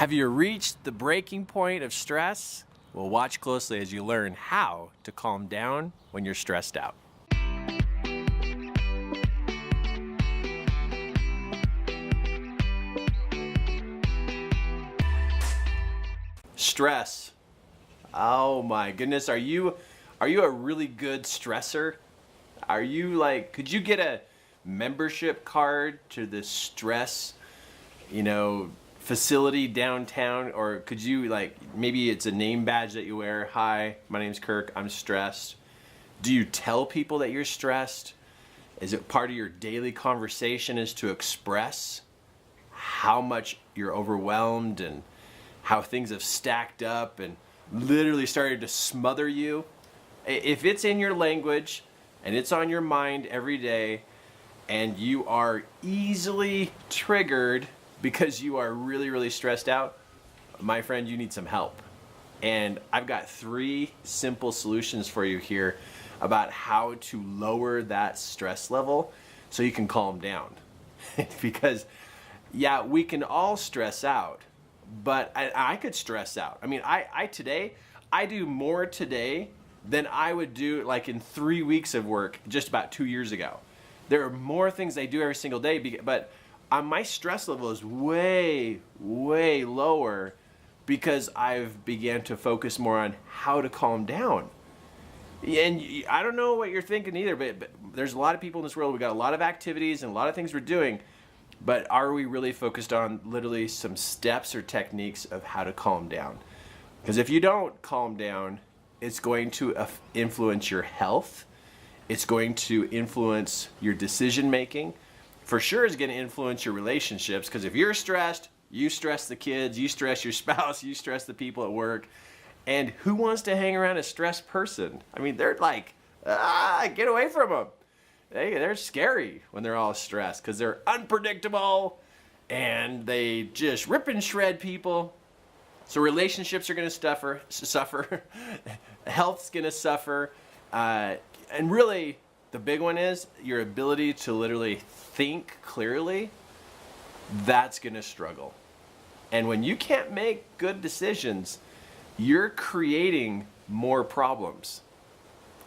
Have you reached the breaking point of stress? Well, watch closely as you learn how to calm down when you're stressed out. Stress. Oh my goodness, are you a really good stressor? Are you could you get a membership card to the stress, facility downtown, or could you maybe it's a name badge that you wear? Hi, my name's Kirk, I'm stressed. Do you tell people that you're stressed? Is it part of your daily conversation is to express how much you're overwhelmed and how things have stacked up and literally started to smother you? If it's in your language and it's on your mind every day and you are easily triggered because you are really, really stressed out, my friend, you need some help. And I've got 3 simple solutions for you here about how to lower that stress level so you can calm down. Because, yeah, we can all stress out, but I could stress out. I mean, I do more today than I would do in 3 weeks of work just about 2 years ago. There are more things I do every single day, but my stress level is way, way lower because I've began to focus more on how to calm down. And I don't know what you're thinking either, but there's a lot of people in this world. We've got a lot of activities and a lot of things we're doing, but are we really focused on literally some steps or techniques of how to calm down? Because if you don't calm down, it's going to influence your health. It's going to influence your decision making. For sure, it's going to influence your relationships, because if you're stressed, you stress the kids, you stress your spouse, you stress the people at work. And who wants to hang around a stressed person? I mean, they're get away from them. They're scary when they're all stressed because they're unpredictable and they just rip and shred people. So relationships are going to suffer. Health's going to suffer. And really, the big one is your ability to literally think clearly. That's going to struggle. And when you can't make good decisions, you're creating more problems.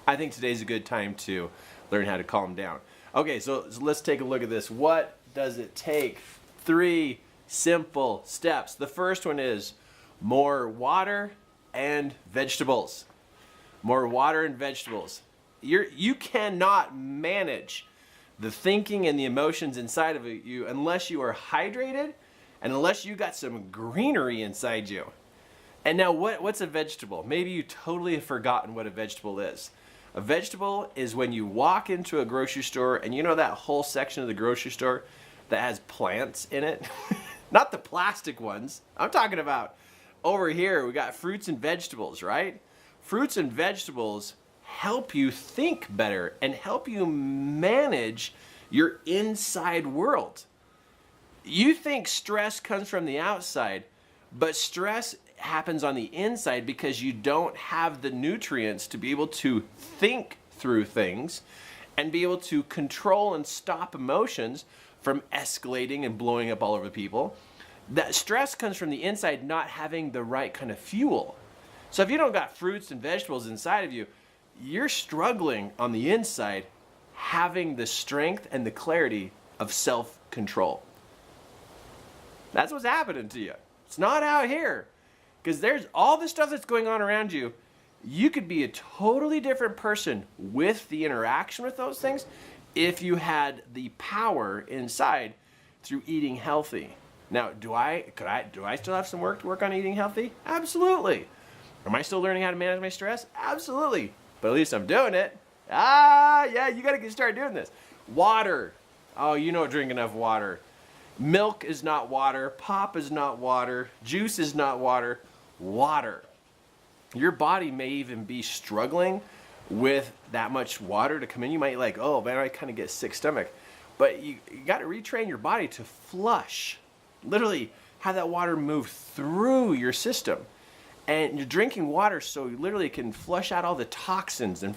I think today's a good time to learn how to calm down. Okay, so let's take a look at this. What does it take? 3 simple steps. The first one is more water and vegetables. More water and vegetables. You cannot manage the thinking and the emotions inside of you unless you are hydrated and unless you got some greenery inside you. And now what's a vegetable? Maybe you totally have forgotten what a vegetable is. A vegetable is when you walk into a grocery store and you know that whole section of the grocery store that has plants in it? Not the plastic ones. I'm talking about over here, we got fruits and vegetables, right? Fruits and vegetables help you think better and help you manage your inside world. You think stress comes from the outside, but stress happens on the inside because you don't have the nutrients to be able to think through things and be able to control and stop emotions from escalating and blowing up all over people. That stress comes from the inside not having the right kind of fuel. So if you don't got fruits and vegetables inside of you, you're struggling on the inside having the strength and the clarity of self-control. That's what's happening to you. It's not out here. Because there's all the stuff that's going on around you. You could be a totally different person with the interaction with those things if you had the power inside through eating healthy. Now, do I still have some work to work on eating healthy? Absolutely. Am I still learning how to manage my stress? Absolutely. But at least I'm doing it. Yeah, you got to start doing this. Water. Oh, drink enough water. Milk is not water. Pop is not water. Juice is not water. Water. Your body may even be struggling with that much water to come in. You might oh man, I kind of get a sick stomach. But you got to retrain your body to flush. Literally have that water move through your system. And you're drinking water so you literally can flush out all the toxins and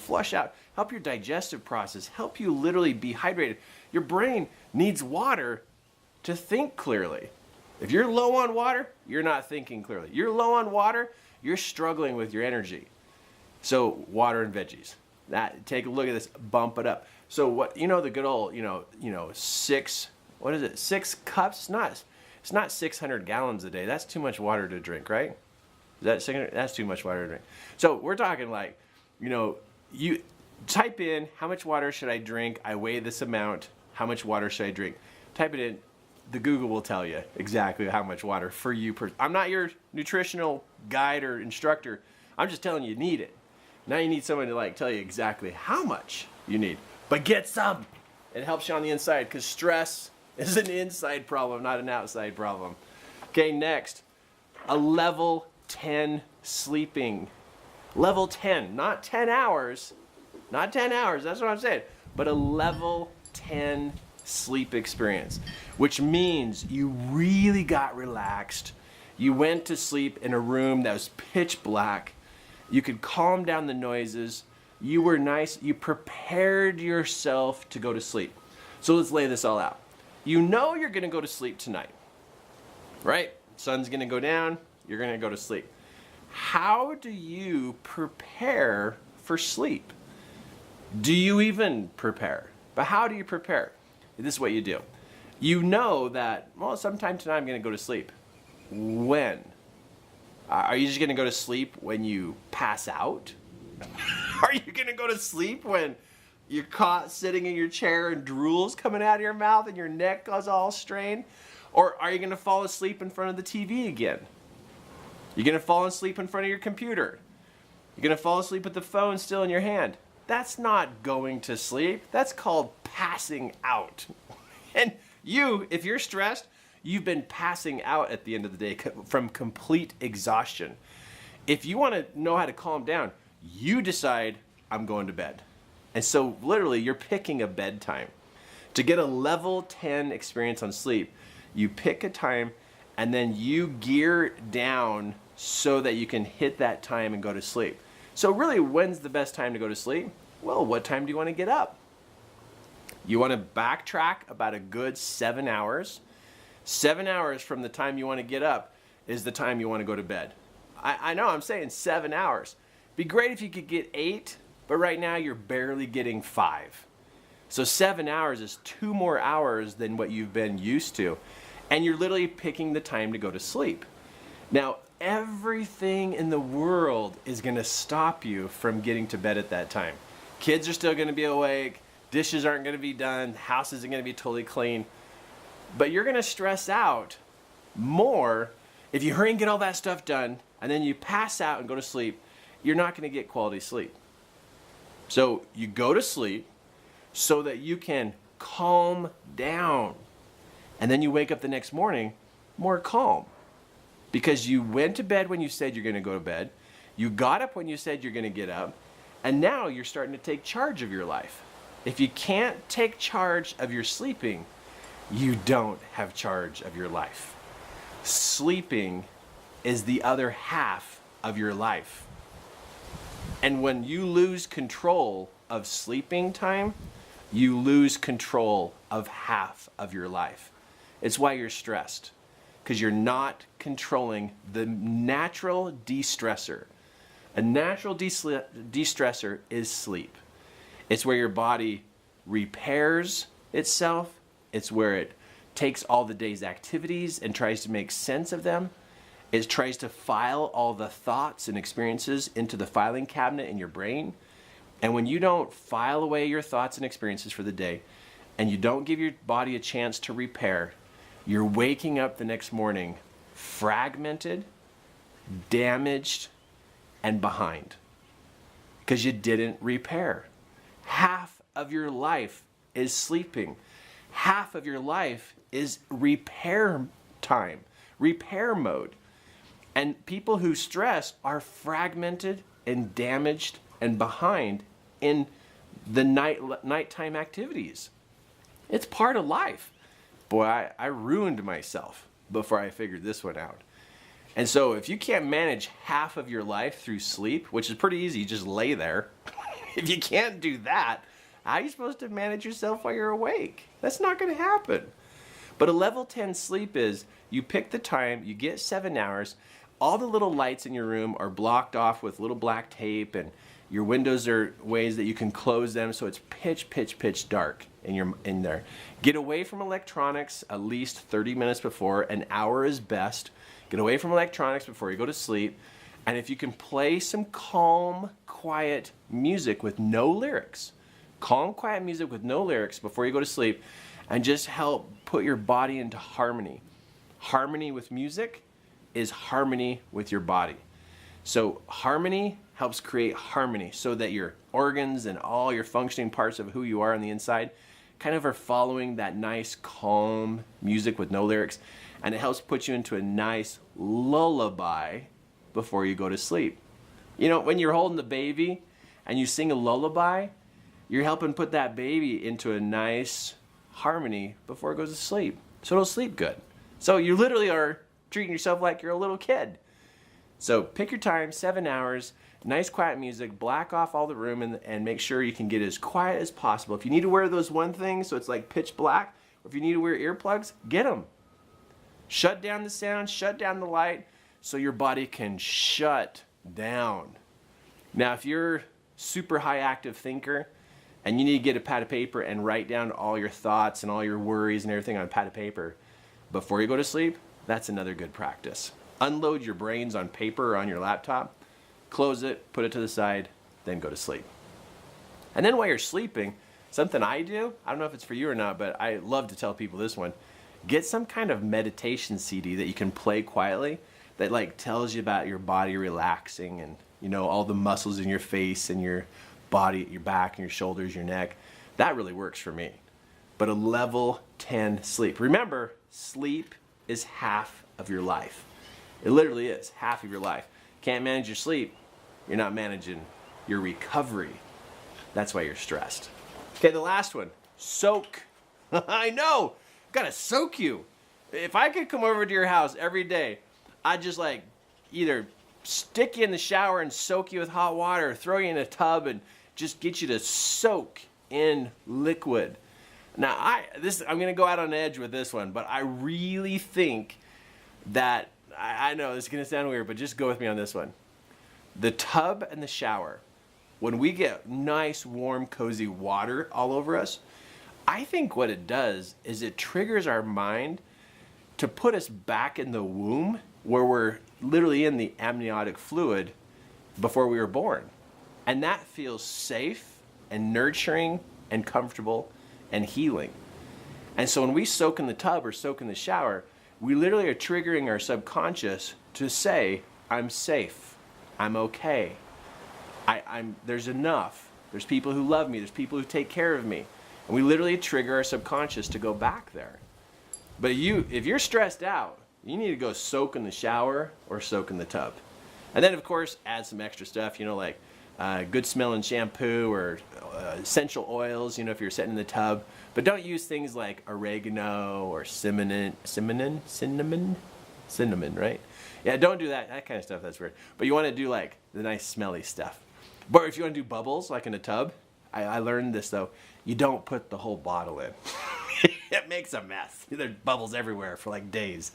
help your digestive process, help you literally be hydrated. Your brain needs water to think clearly. If you're low on water, you're not thinking clearly. You're low on water, you're struggling with your energy. So water and veggies. Take a look at this, bump it up. So what, the good old, 6 cups? It's not 600 gallons a day. That's too much water to drink, right? Is that 600? That's too much water to drink. So we're talking like, you type in how much water should I drink? I weigh this amount. How much water should I drink? Type it in. The Google will tell you exactly how much water for you. I'm not your nutritional guide or instructor. I'm just telling you need it. Now you need someone to tell you exactly how much you need. But get some. It helps you on the inside because stress is an inside problem, not an outside problem. Okay, next, a level 10 sleeping. Level 10, not 10 hours. Not 10 hours, that's what I'm saying. But a level 10 sleep experience, which means you really got relaxed. You went to sleep in a room that was pitch black. You could calm down the noises. You were nice. You prepared yourself to go to sleep. So let's lay this all out. You know you're going to go to sleep tonight, right? Sun's going to go down. You're going to go to sleep. How do you prepare for sleep? Do you even prepare? But how do you prepare? This is what you do. You know that, sometime tonight I'm going to go to sleep. When? Are you just going to go to sleep when you pass out? Are you going to go to sleep when you're caught sitting in your chair and drool's coming out of your mouth and your neck is all strained? Or are you going to fall asleep in front of the TV again? You're going to fall asleep in front of your computer. You're going to fall asleep with the phone still in your hand. That's not going to sleep. That's called passing out. And if you're stressed, you've been passing out at the end of the day from complete exhaustion. If you want to know how to calm down, you decide, I'm going to bed. And so literally you're picking a bedtime. To get a level 10 experience on sleep, you pick a time and then you gear down so that you can hit that time and go to sleep. So really, when's the best time to go to sleep? Well, what time do you want to get up? You want to backtrack about a good 7 hours. 7 hours from the time you want to get up is the time you want to go to bed. I know, I'm saying 7 hours. Be great if you could get 8, but right now you're barely getting 5. So 7 hours is 2 more hours than what you've been used to. And you're literally picking the time to go to sleep. Now, everything in the world is going to stop you from getting to bed at that time. Kids are still going to be awake. Dishes aren't going to be done. The house isn't going to be totally clean. But you're going to stress out more if you hurry and get all that stuff done and then you pass out and go to sleep. You're not going to get quality sleep. So you go to sleep so that you can calm down. And then you wake up the next morning more calm. Because you went to bed when you said you're going to go to bed. You got up when you said you're going to get up. And now you're starting to take charge of your life. If you can't take charge of your sleeping, you don't have charge of your life. Sleeping is the other half of your life. And when you lose control of sleeping time, you lose control of half of your life. It's why you're stressed. Because you're not controlling the natural de-stressor. A natural de-stressor is sleep. It's where your body repairs itself. It's where it takes all the day's activities and tries to make sense of them. It tries to file all the thoughts and experiences into the filing cabinet in your brain. And when you don't file away your thoughts and experiences for the day, and you don't give your body a chance to repair, you're waking up the next morning fragmented, damaged, and behind because you didn't repair. Half of your life is sleeping. Half of your life is repair time, repair mode. And people who stress are fragmented and damaged and behind in the nighttime activities. It's part of life. Boy, I ruined myself before I figured this one out. And so if you can't manage half of your life through sleep, which is pretty easy, you just lay there. If you can't do that, how are you supposed to manage yourself while you're awake? That's not going to happen. But a level 10 sleep is you pick the time, you get 7 hours, all the little lights in your room are blocked off with little black tape, and your windows are ways that you can close them so it's pitch dark in there. Get away from electronics at least 30 minutes before. An hour is best. Get away from electronics before you go to sleep. And if you can play some calm, quiet music with no lyrics, calm, quiet music with no lyrics before you go to sleep, and just help put your body into harmony. Harmony with music is harmony with your body. So harmony helps create harmony so that your organs and all your functioning parts of who you are on the inside kind of are following that nice, calm music with no lyrics. And it helps put you into a nice lullaby before you go to sleep. You know, when you're holding the baby and you sing a lullaby, you're helping put that baby into a nice harmony before it goes to sleep. So it'll sleep good. So you literally are treating yourself like you're a little kid. So pick your time, 7 hours, nice quiet music, black off all the room, and make sure you can get as quiet as possible. If you need to wear those one things so it's like pitch black, or if you need to wear earplugs, get them. Shut down the sound, shut down the light, so your body can shut down. Now, if you're super high active thinker and you need to get a pad of paper and write down all your thoughts and all your worries and everything on a pad of paper before you go to sleep, that's another good practice. Unload your brains on paper or on your laptop, close it, put it to the side, then go to sleep. And then while you're sleeping, something I do, I don't know if it's for you or not, but I love to tell people this one, get some kind of meditation CD that you can play quietly that like tells you about your body relaxing and, you know, all the muscles in your face and your body, your back and your shoulders, your neck. That really works for me. But a level 10 sleep. Remember, sleep is half of your life. It literally is half of your life. Can't manage your sleep, you're not managing your recovery. That's why you're stressed. Okay, the last one, soak. I know, gotta soak you. If I could come over to your house every day, I'd just like either stick you in the shower and soak you with hot water, or throw you in a tub and just get you to soak in liquid. Now, I'm gonna go out on an edge with this one, but I really think that, I know this is gonna sound weird, but just go with me on this one. The tub and the shower, when we get nice, warm, cozy water all over us, I think what it does is it triggers our mind to put us back in the womb where we're literally in the amniotic fluid before we were born. And that feels safe and nurturing and comfortable and healing. And so when we soak in the tub or soak in the shower, we literally are triggering our subconscious to say, I'm safe, I'm okay, there's enough, there's people who love me, there's people who take care of me. And we literally trigger our subconscious to go back there. But if you're stressed out, you need to go soak in the shower or soak in the tub. And then of course, add some extra stuff, you know, like good smelling shampoo or essential oils, you know, if you're sitting in the tub. But don't use things like oregano or cinnamon, right? Yeah, don't do that kind of stuff, that's weird. But you want to do like the nice smelly stuff. But if you want to do bubbles, like in a tub, I learned this though, you don't put the whole bottle in. It makes a mess. There's bubbles everywhere for like days.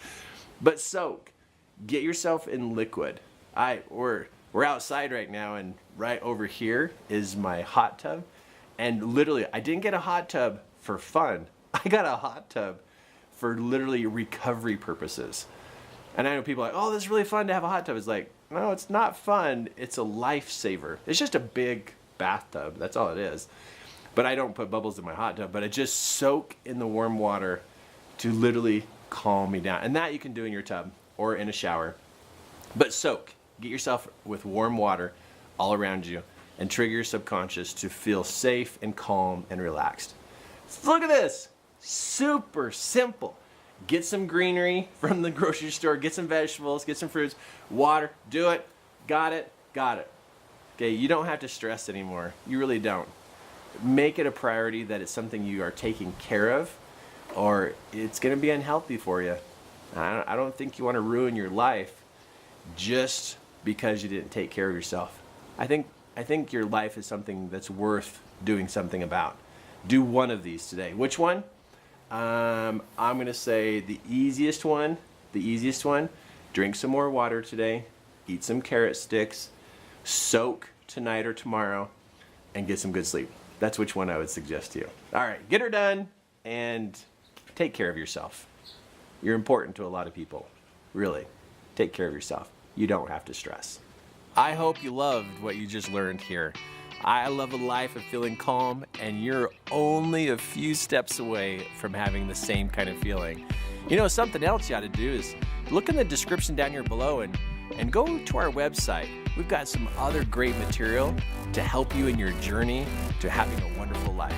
But soak, get yourself in liquid. We're outside right now, and right over here is my hot tub. And literally, I didn't get a hot tub for fun. I got a hot tub for literally recovery purposes. And I know people are like, oh, this is really fun to have a hot tub. It's like, no, it's not fun. It's a lifesaver. It's just a big bathtub. That's all it is. But I don't put bubbles in my hot tub, but I just soak in the warm water to literally calm me down. And that you can do in your tub or in a shower. But soak. Get yourself with warm water all around you and trigger your subconscious to feel safe and calm and relaxed. So look at this. Super simple. Get some greenery from the grocery store, get some vegetables, get some fruits, water, do it, got it, got it. Okay, you don't have to stress anymore. You really don't. Make it a priority that it's something you are taking care of, or it's going to be unhealthy for you. I don't think you want to ruin your life just because you didn't take care of yourself. I think your life is something that's worth doing something about. Do one of these today. Which one? I'm gonna say the easiest one, drink some more water today, eat some carrot sticks, soak tonight or tomorrow, and get some good sleep. That's which one I would suggest to you. All right, get her done and take care of yourself. You're important to a lot of people. Really, take care of yourself. You don't have to stress. I hope you loved what you just learned here. I love a life of feeling calm, and you're only a few steps away from having the same kind of feeling. You know, something else you ought to do is look in the description down here below and go to our website. We've got some other great material to help you in your journey to having a wonderful life.